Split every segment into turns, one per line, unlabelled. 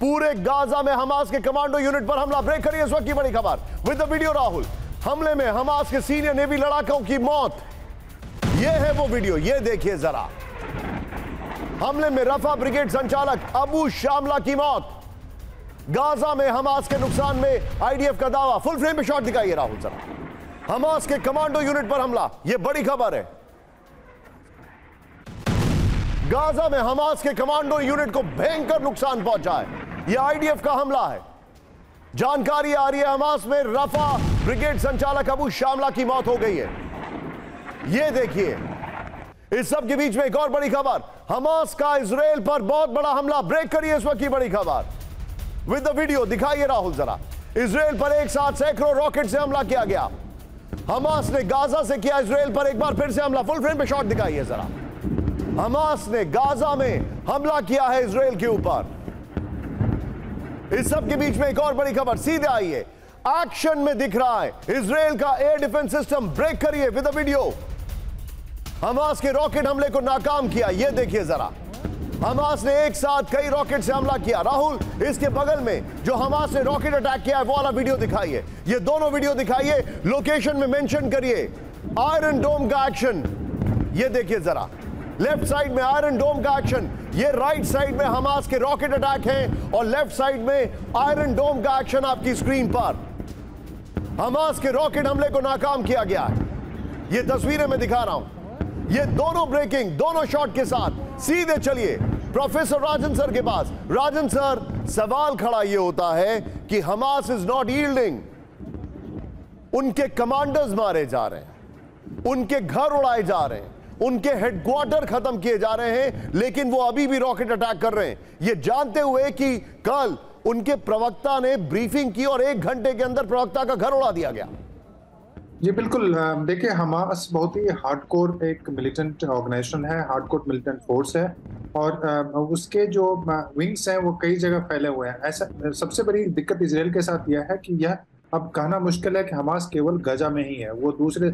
पूरे गाजा में हमास के कमांडो यूनिट पर हमला। ब्रेक करिए इस वक्त की बड़ी खबर विद द वीडियो। राहुल, हमले में हमास के सीनियर नेवी लड़ाकों की मौत। यह है वो वीडियो, यह देखिए जरा। हमले में रफा ब्रिगेड संचालक अबू शामला की मौत। गाजा में हमास के नुकसान में आईडीएफ का दावा। फुल फ्रेम में शॉट दिखाइए राहुल जरा। हमास के कमांडो यूनिट पर हमला, यह बड़ी खबर है। गाजा में हमास के कमांडो यूनिट को भयंकर नुकसान पहुंचा है। यह आईडीएफ का हमला है। जानकारी आ रही है हमास में रफा ब्रिगेड संचालक अबू शामला की मौत हो गई है। यह देखिए। इस सब के बीच में एक और बड़ी खबर, हमास का इजराइल पर बहुत बड़ा हमला। ब्रेक करिए इस वक्त की बड़ी खबर विद द वीडियो। दिखाइए राहुल जरा। इजराइल पर एक साथ सैकड़ों रॉकेट से हमला किया गया। हमास ने गाजा से किया इजराइल पर एक बार फिर से हमला। फुल फ्रेम पे शॉट दिखाइए जरा। हमास ने गाजा में हमला किया है इजराइल के ऊपर। इस सब के बीच में एक और बड़ी खबर, सीधे आइए। एक्शन में दिख रहा है इजराइल का एयर डिफेंस सिस्टम। ब्रेक करिए विद द वीडियो। हमास के रॉकेट हमले को नाकाम किया। यह देखिए जरा। हमास ने एक साथ कई रॉकेट से हमला किया। राहुल, इसके बगल में जो हमास ने रॉकेट अटैक किया है वो वाला वीडियो दिखाइए। ये दोनों वीडियो दिखाइए, लोकेशन में मेंशन करिए। आयरन डोम का एक्शन ये देखिए जरा। लेफ्ट साइड में आयरन डोम का एक्शन, ये राइट साइड में हमास के रॉकेट अटैक हैं और लेफ्ट साइड में आयरन डोम का एक्शन आपकी स्क्रीन पर। हमास के रॉकेट हमले को नाकाम किया गया है। ये तस्वीरें मैं दिखा रहा हूं। ये दोनों ब्रेकिंग, दोनों शॉट के साथ सीधे चलिए प्रोफेसर राजन सर के पास। राजन सर, सवाल खड़ा यह होता है कि हमास इज नॉट यील्डिंग। उनके कमांडर्स मारे जा रहे हैं, उनके घर उड़ाए जा रहे हैं, उनके हेडक्वार्टर खत्म किए जा रहे हैं, लेकिन वो अभी भी रॉकेट अटैक कर रहे हैं, ये जानते हुए कि कल उनके प्रवक्ता ने ब्रीफिंग की और 1 घंटे के अंदर प्रवक्ता का घर उड़ा दिया गया।
जी बिल्कुल। देखिए, हमास बहुत ही हार्डकोर एक मिलिटेंट ऑर्गेनाइजेशन है, हार्डकोर मिलिटेंट फोर्स है और उसके जो विंग्स हैं वो कई जगह फैले हुए हैं। ऐसा सबसे बड़ी दिक्कत इजराइल के साथ यह है कि यह अब कहना मुश्किल है कि हमास केवल गजा में ही है। वो दूसरे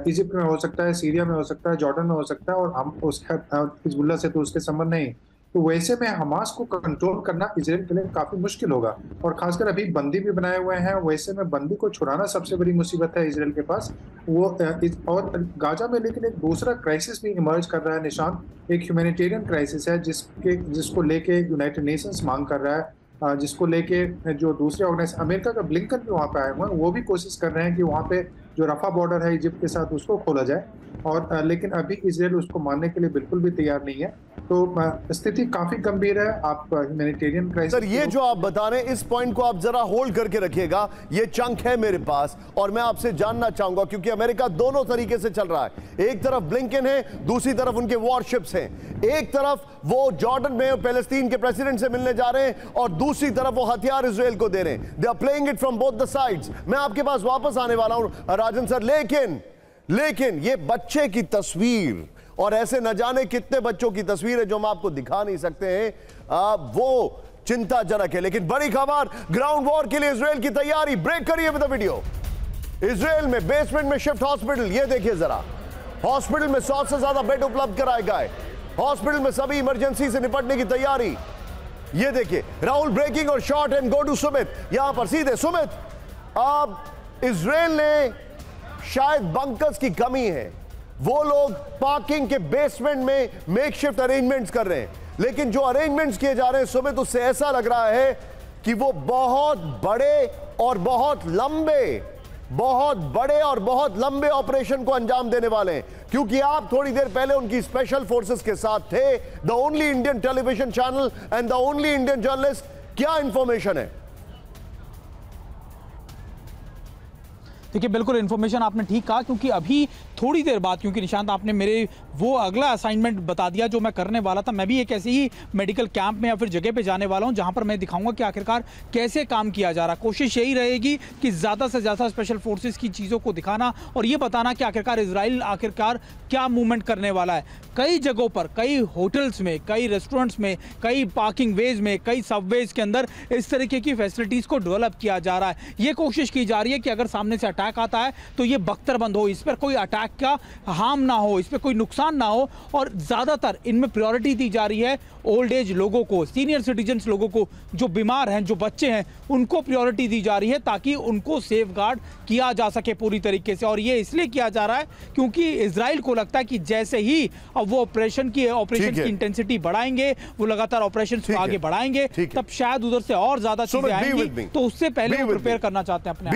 इजिप्ट में हो सकता है, सीरिया में हो सकता है, जॉर्डन में हो सकता है और हम उसके हिजबुल्ला से तो उसके संबंध नहीं। तो वैसे में हमास को कंट्रोल करना इजराइल के लिए काफी मुश्किल होगा और खासकर अभी बंदी भी बनाए हुए हैं। वैसे में बंदी को छुड़ाना सबसे बड़ी मुसीबत है इजराइल के पास। वो और गाजा में लेकिन एक दूसरा क्राइसिस भी इमर्ज कर रहा है निशान। एक ह्यूमैनिटेरियन क्राइसिस है जिसको लेके यूनाइटेड नेशंस मांग कर रहा है, जिसको लेके जो दूसरे ऑर्गेनाइजेशन, अमेरिका का ब्लिंकन भी वहाँ पे आए हुए हैं, वो भी कोशिश कर रहे हैं कि वहाँ पे जो रफा बॉर्डर है इजिप्ट के साथ उसको खोला जाए और लेकिन अभी इजराइल उसको मानने के लिए बिल्कुल भी तैयार नहीं है। तो स्थिति काफी गंभीर है। आप ह्यूमैनिटेरियन क्राइसिस।
सर, ये जो आप बता रहे हैं इस पॉइंट को आप जरा होल्ड करके रखिएगा। ये चंक है मेरे पास और मैं आपसे जानना चाहूंगा क्योंकि अमेरिका दोनों तरीके से चल रहा है। एक तरफ ब्लिंकन है, दूसरी तरफ उनके वॉरशिप्स हैं। एक तरफ वो जॉर्डन में पैलेस्टीन के प्रेसिडेंट से मिलने जा रहे हैं और दूसरी तरफ वो हथियार इजराइल को दे रहे हैं। They are playing it from both the sides. मैं आपके पास वापस आने वाला हूं राजन सर, लेकिन ये बच्चे की तस्वीर और ऐसे न जाने कितने बच्चों की तस्वीर है जो हम आपको दिखा नहीं सकते हैं, वो चिंताजनक है। लेकिन बड़ी खबर, ग्राउंड वॉर के लिए इजराइल की तैयारी। ब्रेक करिए विद द वीडियो। इजराइल में बेसमेंट में शिफ्ट हॉस्पिटल, ये देखिए जरा। हॉस्पिटल में 100 से ज्यादा बेड उपलब्ध कराए गए। हॉस्पिटल में सभी इमरजेंसी से निपटने की तैयारी। ये देखिए राहुल, ब्रेकिंग और shot and go to Sumit. यहां पर सीधे सुमित, अब इजराइल ने शायद बंकर्स की कमी है, वो लोग पार्किंग के बेसमेंट में मेकशिफ्ट अरेंजमेंट्स कर रहे हैं, लेकिन जो अरेंजमेंट्स किए जा रहे हैं सुमित, उससे ऐसा लग रहा है कि वो बहुत बड़े और बहुत लंबे ऑपरेशन को अंजाम देने वाले हैं। क्योंकि आप थोड़ी देर पहले उनकी स्पेशल फोर्सेस के साथ थे, the only Indian television channel and the only Indian journalist. क्या इंफॉर्मेशन है?
देखिए, बिल्कुल इन्फॉर्मेशन आपने ठीक कहा, क्योंकि अभी थोड़ी देर बाद, क्योंकि निशांत आपने मेरे वो अगला असाइनमेंट बता दिया जो मैं करने वाला था। मैं भी एक ऐसे ही मेडिकल कैंप में या फिर जगह पे जाने वाला हूं जहां पर मैं दिखाऊंगा कि आखिरकार कैसे काम किया जा रहा है। कोशिश यही रहेगी कि ज़्यादा से ज़्यादा स्पेशल फोर्सेस की चीज़ों को दिखाना और ये बताना कि आखिरकार इजराइल आखिरकार क्या मूवमेंट करने वाला है। कई जगहों पर, कई होटल्स में, कई रेस्टोरेंट्स में, कई पार्किंग वेज में, कई सबवेज के अंदर इस तरीके की फैसिलिटीज़ को डेवलप किया जा रहा है। ये कोशिश की जा रही है कि अगर सामने से अटैक आता है तो ये बख्तरबंद हो, इस पर कोई अटैक अटैक का हार्म ना हो, इस पर कोई नुकसान ना हो, और ज़्यादातर इनमें प्रायोरिटी दी जा रही है ओल्ड एज लोगों को, सीनियर सिटीजन्स लोगों को, जो बीमार हैं, जो बच्चे हैं, उनको प्रायोरिटी दी जा रही है ताकि उनको सेफ गार्ड किया जा सके पूरी तरीके से। और ये इसलिए किया जा रहा है क्योंकि इजराइल को लगता है कि जैसे ही अब वो ऑपरेशन की इंटेंसिटी बढ़ाएंगे, वो लगातार ऑपरेशन को आगे बढ़ाएंगे, तब शायद उधर से और ज्यादा चीजें आएंगी, तो उससे पहले वो प्रिपेयर करना चाहते हैं अपने आप।